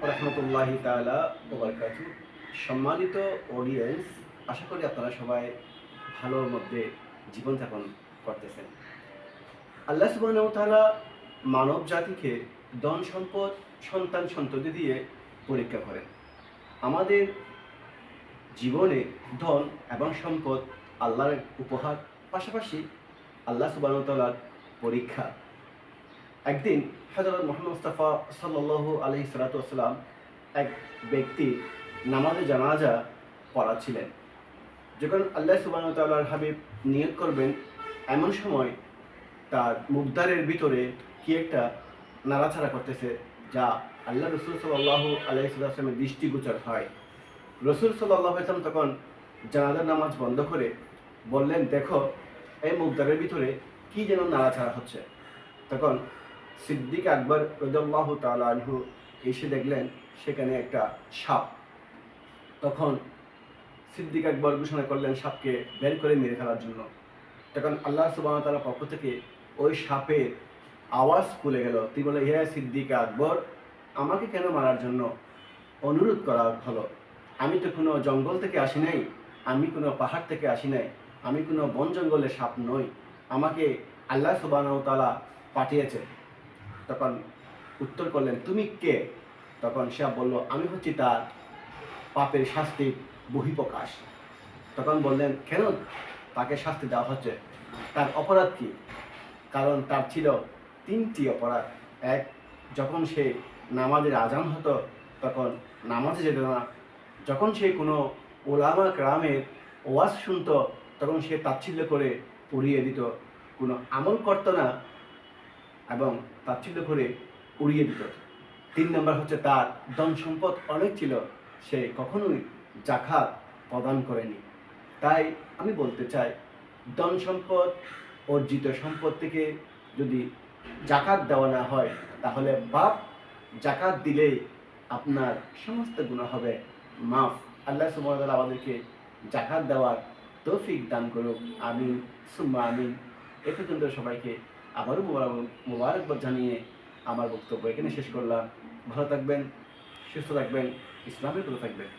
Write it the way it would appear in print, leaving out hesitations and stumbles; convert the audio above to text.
রহমতুল্লাহি তাআলা ওয়া বারাকাতুহু। সম্মানিত অডিয়েন্স, আশা করি আপনারা সবাই ভালোর মধ্যে জীবনযাপন করতেছেন। আল্লাহ সুবহানাহু ওয়া তাআলা মানব জাতিকে ধন সম্পদ, সন্তান সন্ততি দিয়ে পরীক্ষা করেন। আমাদের জীবনে ধন এবং সম্পদ আল্লাহর উপহার, পাশাপাশি আল্লাহ সুবহানাহু ওয়া তাআলার পরীক্ষা। একদিন হযরত মুহাম্মদ মুস্তাফা সাল্লাল্লাহু আলাইহি সাল্লাতু ওয়াসাল্লাম এক ব্যক্তি নামাজে জানাজা পড়াচ্ছিলেন। যখন আল্লাহ সুবহানাহু ওয়া তাআলার হাবিব নিয়ত করবেন, এমন সময় তার মুখদ্বারের ভিতরে কি একটা নাড়াচাড়া করতেছে, যা আল্লাহ রসুল সাল্লাল্লাহু আলাইহি ওয়াসাল্লামের দৃষ্টিগোচর হয়। রসুল সাল্লাল্লাহু আলাইহি ওয়াসাল্লাম তখন জানাজার নামাজ বন্ধ করে বললেন, দেখো এই মুখদ্বারের ভিতরে কি যেন নাড়াচাড়া হচ্ছে। তখন সিদ্দিক আকবর রাদিয়াল্লাহু তাআলা আনহু এসে দেখলেন সেখানে একটা সাপ। তখন সিদ্দিক আকবর ঘোষণা করলেন সাপকে বের করে মেরে ফেলার জন্য। তখন আল্লাহ সুবহানাহু ওয়া তাআলার পক্ষ থেকে ওই সাপের আওয়াজ খুলে গেল। তিনি বলে, হে সিদ্দিক আকবর, আমাকে কেন মারার জন্য অনুরোধ করা হলো? আমি তো কোনো জঙ্গল থেকে আসি নাই, আমি কোনো পাহাড় থেকে আসি নাই, আমি কোনো বন জঙ্গলের সাপ নই, আমাকে আল্লাহ সুবহানাহু ওয়া তাআলা পাঠিয়েছে। তখন উত্তর করলেন, তুমি কে? তখন সে বলল, আমি হচ্ছি তার পাপের শাস্তির বহিঃপ্রকাশ। তখন বললেন, কেন তাকে শাস্তি দেওয়া হচ্ছে? তার অপরাধ কি? কারণ তার ছিল 3টি অপরাধ। এক, যখন সে নামাজের আজান হতো তখন নামাজে যেত না। যখন সে কোনো ওলামা কেরামের ওয়াজ শুনতো তখন সে তাচ্ছিল্য করে উড়িয়ে দিত, কোনো আমল করতো না এবং তাচ্ছিল্য করে উড়িয়ে দিত। 3 নম্বর হচ্ছে তার ধন সম্পদ অনেক ছিল, সে কখনোই জাকাত প্রদান করেনি। তাই আমি বলতে চাই, ধন সম্পদ, অর্জিত সম্পদ থেকে যদি জাকাত দেওয়া না হয় তাহলে পাপ। জাকাত দিলেই আপনার সমস্ত গুনাহ হবে মাফ। আল্লাহ সুবহানাহু ওয়া তাআলা আমাদেরকে জাকাত দেওয়ার তৌফিক দান করুক, আমিন সুম্মা আমিন। এ পর্যন্ত সবাইকে আবারও মোবারকবাদ জানিয়ে আমার বক্তব্য এখানে শেষ করলাম। ভালো থাকবেন, সুস্থ থাকবেন, ইসলামের কথা থাকবেন।